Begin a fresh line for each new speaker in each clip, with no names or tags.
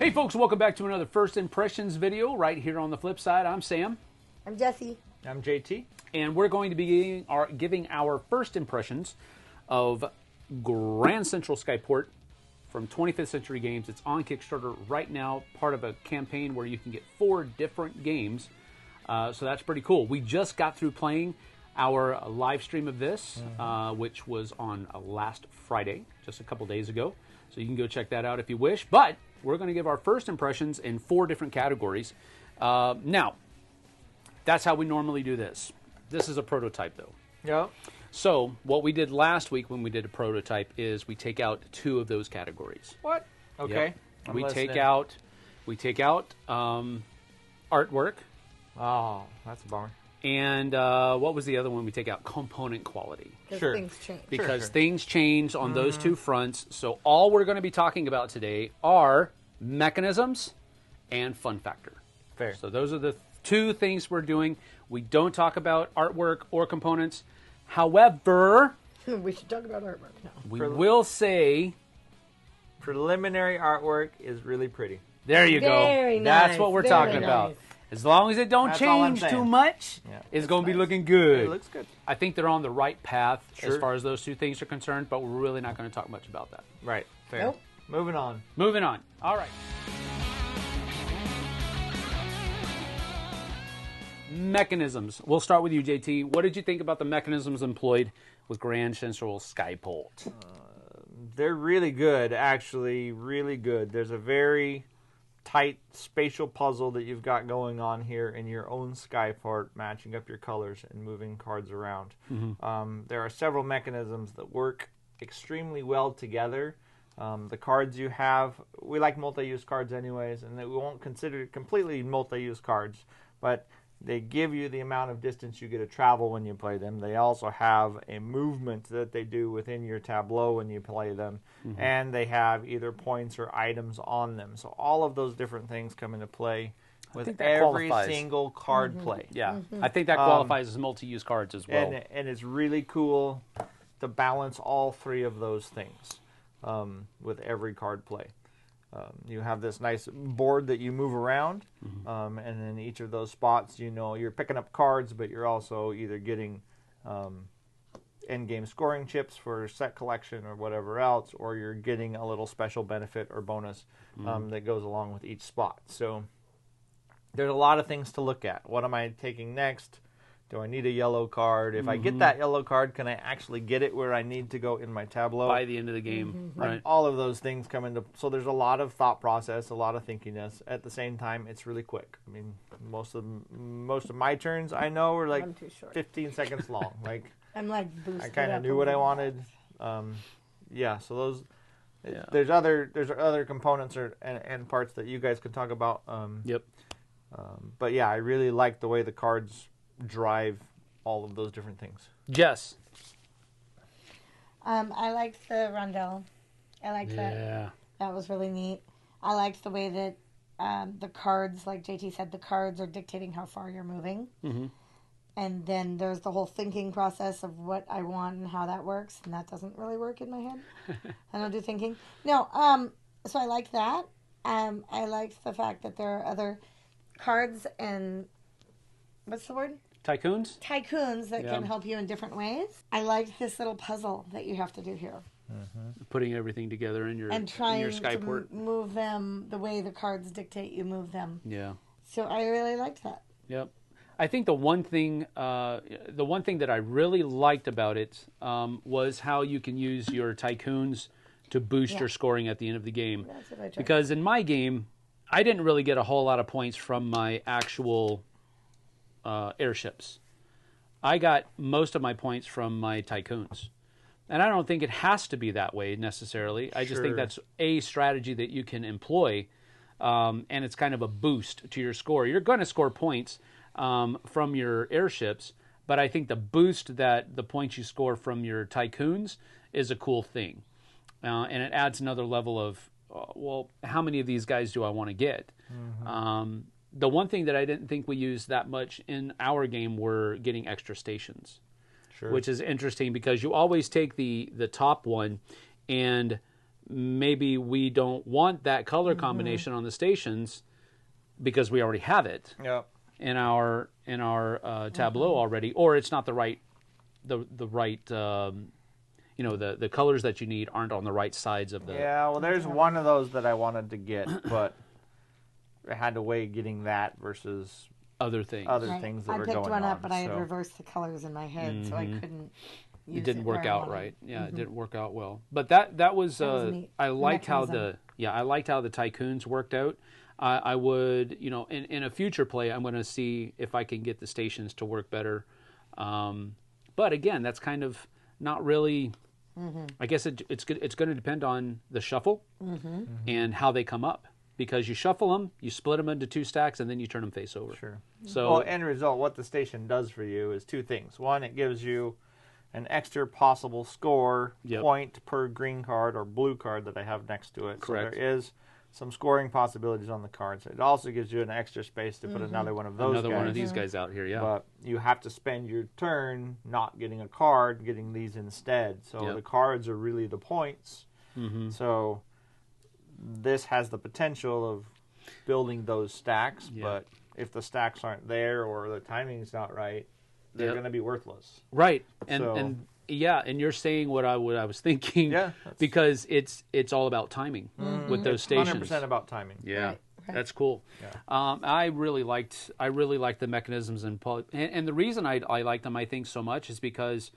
Hey folks, welcome back to another First Impressions video right here on the Flipside. I'm Sam.
I'm Jesse.
I'm JT.
And we're going to be giving our first impressions of Grand Central Skyport from 25th Century Games. It's on Kickstarter right now, part of a campaign where you can get 4 different games. So that's pretty cool. We just got through playing our live stream of this, which was on last Friday, just a couple days ago. So you can go check that out if you wish. But we're going to give our first impressions in 4 different categories. Now, that's how we normally do this. This is a prototype, though.
Yeah.
So what we did last week when we did a prototype is we take out 2 of those categories.
What? Okay.
Yep. We take out artwork.
Oh, that's a bummer.
And what was the other one we take out? Component quality.
Because things change.
Because things change on those 2 fronts. So all we're going to be talking about today are mechanisms and fun factor.
Fair.
So those are the 2 things we're doing. We don't talk about artwork or components. However,
we should talk about artwork now.
we will say...
Preliminary artwork is really pretty.
There you go.
Very
That's
nice.
what we're
Very
talking
nice.
about. As long as it don't
That's all I'm
change
saying.
too much,
Yeah,
it's
that's
going to be
nice.
looking good.
It looks good.
I think they're on the right path as
Sure.
far as those 2 things are concerned, but we're really not going to talk much about that.
Right. Fair.
Nope.
Moving on.
Moving on. All right. Mechanisms. We'll start with you, JT. What did you think about the mechanisms employed with Grand Central Skyport?
They're really good, actually. Really good. There's a very tight spatial puzzle that you've got going on here in your own Skyport, matching up your colors and moving cards around. There are several mechanisms that work extremely well together. The cards you have, we like multi-use cards anyways, and we won't consider it completely multi-use cards, but they give you the amount of distance you get to travel when you play them. They also have a movement that they do within your tableau when you play them. And they have either points or items on them. So all of those different things come into play with
think that
every
qualifies.
single card play.
Yeah, I think that qualifies as multi-use cards as well.
And it's really cool to balance all 3 of those things with every card play. You have this nice board that you move around, and in each of those spots, you know, you're picking up cards, but you're also either getting end-game scoring chips for set collection or whatever else, or you're getting a little special benefit or bonus that goes along with each spot. So there's a lot of things to look at. What am I taking next? Do I need a yellow card? If I get that yellow card, can I actually get it where I need to go in my tableau?
By the end of the game, right?
Like all of those things come into... So there's a lot of thought process, a lot of thinkiness. At the same time, it's really quick. I mean, most of my turns, I know, are like
I'm too short.
15 seconds long. Like,
I'm like boosted
I kind
up
of knew
a
what I
little.
wanted. Yeah, so those...
Yeah.
There's other components and parts that you guys can talk about.
Yep.
But yeah, I really like the way the cards drive all of those different things.
Jess.
I liked the rondelle. I liked that.
Yeah.
That was really neat. I liked the way that the cards, like JT said, the cards are dictating how far you're moving. And then there's the whole thinking process of what I want and how that works, and that doesn't really work in my head. I don't do thinking. No, so I like that. I liked the fact that there are other cards and, what's the word?
Tycoons?
Tycoons that can help you in different ways. I liked this little puzzle that you have to do here.
Putting everything together in your,
And trying
in your
to
Skyport.
move them the way the cards dictate you move them.
Yeah.
So I really liked that.
Yep. I think the one thing that I really liked about it was how you can use your Tycoons to boost your scoring at the end of the game.
That's what I tried.
Because in my game, I didn't really get a whole lot of points from my actual airships. I got most of my points from my Tycoons. And I don't think it has to be that way necessarily. I just think that's a strategy that you can employ, and it's kind of a boost to your score. You're going to score points from your airships, but I think the boost that the points you score from your Tycoons is a cool thing. And it adds another level of, well, how many of these guys do I want to get? The one thing that I didn't think we used that much in our game were getting extra stations. Which is interesting because you always take the top one and maybe we don't want that color combination on the stations because we already have it
Yep.
in our tableau already, or it's not the right the colors that you need aren't on the right sides of the.
Yeah, well, there's one of those that I wanted to get, but I had to weigh getting that versus
other things.
things that
I
were
picked
going
one up,
on,
but I had
so.
reversed the colors in my head, so I couldn't. Use
It didn't work
where I
out
wanted.
right. Yeah, it didn't work out well. But that was
neat.
I liked how
Mechanism.
I liked how the tycoons worked out. I would, in a future play, I'm going to see if I can get the stations to work better. But again, that's kind of not really. I guess it's going to depend on the shuffle and how they come up. Because you shuffle them, you split them into 2 stacks, and then you turn them face over.
Sure.
So,
Well, end result, what the station does for you is 2 things. One, it gives you an extra possible score point per green card or blue card that I have next to it.
Correct.
So there is some scoring possibilities on the cards. It also gives you an extra space to put another one of those
another
guys.
one of these guys out here, yeah.
But you have to spend your turn not getting a card, getting these instead. So the cards are really the points. So this has the potential of building those stacks, but if the stacks aren't there or the timing's not right, they're going to be worthless.
Right. And
So-
and you're saying what I was thinking.
Yeah,
Because it's all about timing with those stations.
100% about timing.
Yeah.
Right.
That's cool.
Yeah.
I really liked the mechanisms and the reason I like them I think so much is because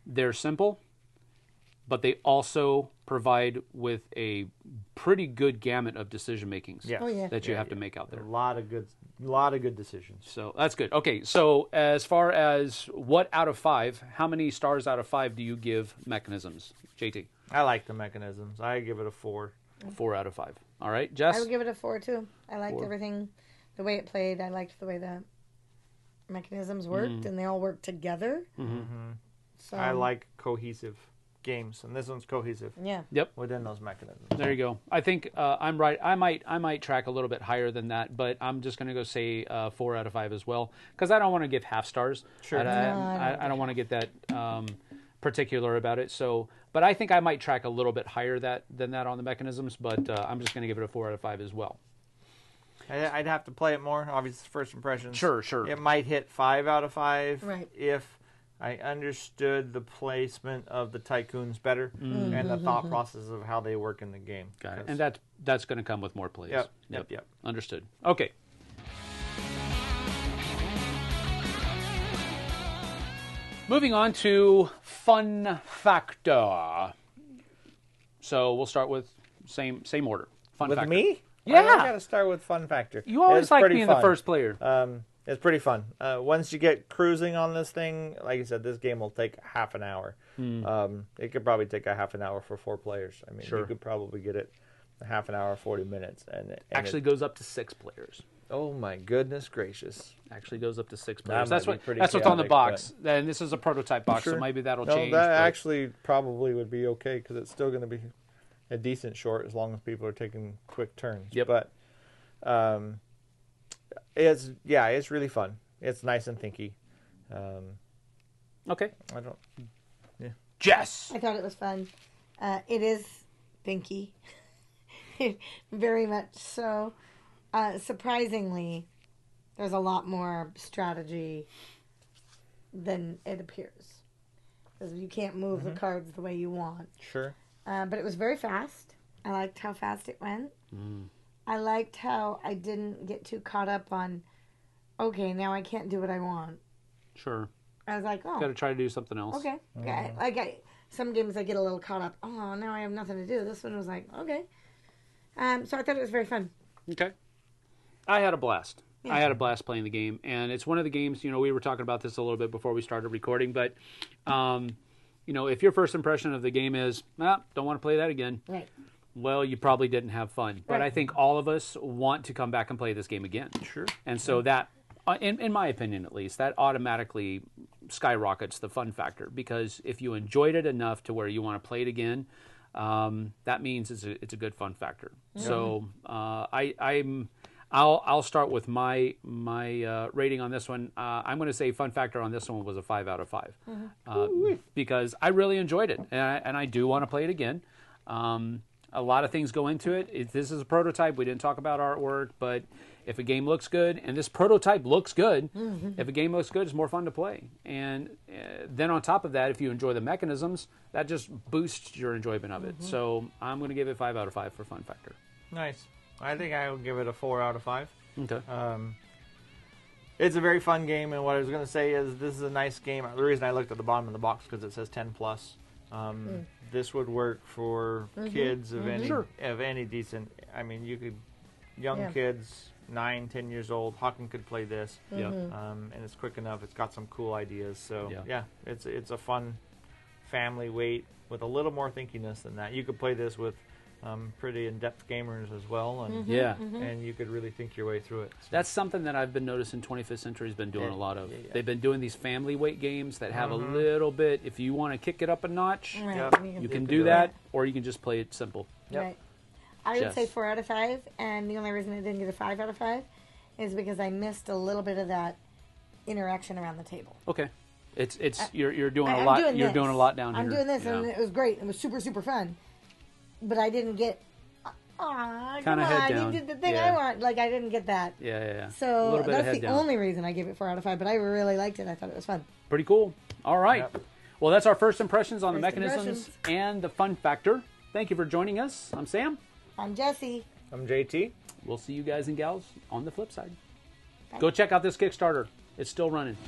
they're simple, but they also provide with a pretty good gamut of decision makings
Yes.
Oh, yeah.
that you have to make out
A
there.
lot of good decisions.
So that's good. Okay, so as far as what out of 5, how many stars out of 5 do you give mechanisms, JT?
I like the mechanisms. I give it a 4.
4 out of 5. All right,
I
Jess?
would give it a 4 too. I liked
4.
everything, the way it played. I liked the way the mechanisms worked, and they all worked together. So
I like cohesive games, and this one's cohesive
Yeah.
Yep.
within those mechanisms.
There you go. I think I'm right. I might track a little bit higher than that, but I'm just going to go say 4 out of 5 as well because I don't want to give half stars.
Sure.
I don't want to get that particular about it. So, but I think I might track a little bit higher than that on the mechanisms. But I'm just going to give it a 4 out of 5 as well.
I'd have to play it more. Obviously, first impressions.
Sure.
It might hit 5 out of 5
Right.
if I understood the placement of the tycoons better and the thought process of how they work in the game.
Got it. And that's going to come with more plays.
Yep.
Understood. Okay. Moving on to fun factor. So we'll start with same order. Fun
With
factor.
me?
Yeah.
I got to start with fun factor.
You always
It's
like
pretty
being
fun.
the first player.
It's pretty fun. Once you get cruising on this thing, like I said, this game will take half an hour. It could probably take a half an hour for 4 players. I mean,
Sure.
you could probably get it a half an hour, 40 minutes. And
Actually goes up to 6 players.
oh my goodness gracious.
Actually goes up to 6
That
players.
might
That's
be
what
pretty
that's what's on the
chaotic,
box. And this is a prototype box, so
Sure.
maybe that'll
No,
change.
that
but-
actually probably would be okay because it's still going to be a decent short as long as people are taking quick turns.
Yep.
But it's really fun. It's nice and thinky.
Okay.
I don't.
Jess.
I thought it was fun. It is thinky. Very much so. Surprisingly, there's a lot more strategy than it appears. Because you can't move the cards the way you want.
Sure.
But it was very fast. I liked how fast it went. I liked how I didn't get too caught up on, okay, now I can't do what I want.
Sure.
I was like, oh,
Got to try to do something else.
okay. Some games I get a little caught up. Oh, now I have nothing to do. This one was like, okay. So I thought it was very fun.
Okay. I had a blast.
Yeah.
I had a blast playing the game, and it's one of the games. We were talking about this a little bit before we started recording, but if your first impression of the game is, don't want to play that again.
Right.
Well, you probably didn't have fun. But
Right.
I think all of us want to come back and play this game again.
Sure.
And so that, in my opinion at least, that automatically skyrockets the fun factor. Because if you enjoyed it enough to where you want to play it again, that means it's a good fun factor. So I'll start with my rating on this one. I'm going to say fun factor on this one was a 5 out of 5 because I really enjoyed it, and I do want to play it again. A lot of things go into it. This is a prototype. We didn't talk about artwork, but if a game looks good, and this prototype looks good, if a game looks good, it's more fun to play. And then on top of that, if you enjoy the mechanisms, that just boosts your enjoyment of it. So I'm going to give it 5 out of 5 for fun factor.
Nice. I think I will give it a 4 out of 5.
Okay.
It's a very fun game, and what I was going to say is this is a nice game. The reason I looked at the bottom of the box because it says 10 plus. This would work for kids of any decent. I mean, you could young kids, 9, 10 years old. Hawken could play this. And it's quick enough. It's got some cool ideas. So it's a fun family weight with a little more thinkiness than that. You could play this with pretty in-depth gamers as well, and and you could really think your way through it. So.
That's something that I've been noticing 25th Century's been doing a lot of. They've been doing these family weight games that have a little bit, if you want to kick it up a notch, you can do that, or you can just play it simple.
Right. I would say 4 out of 5, and the only reason I didn't get a 5 out of 5 is because I missed a little bit of that interaction around the table.
Okay. You're doing a lot. You're doing a lot down here.
I'm doing this, and it was great. It was super, super fun. But I didn't get. Come on! You did the thing I want. Like I didn't get that.
Yeah.
So that's the only reason I gave it 4 out of 5. But I really liked it. I thought it was fun.
Pretty cool. All right. Yep. Well, that's our first impressions on the mechanisms and the fun factor. Thank you for joining us. I'm Sam.
I'm Jesse.
I'm JT.
We'll see you guys and gals on the flip side. Bye. Go check out this Kickstarter. It's still running.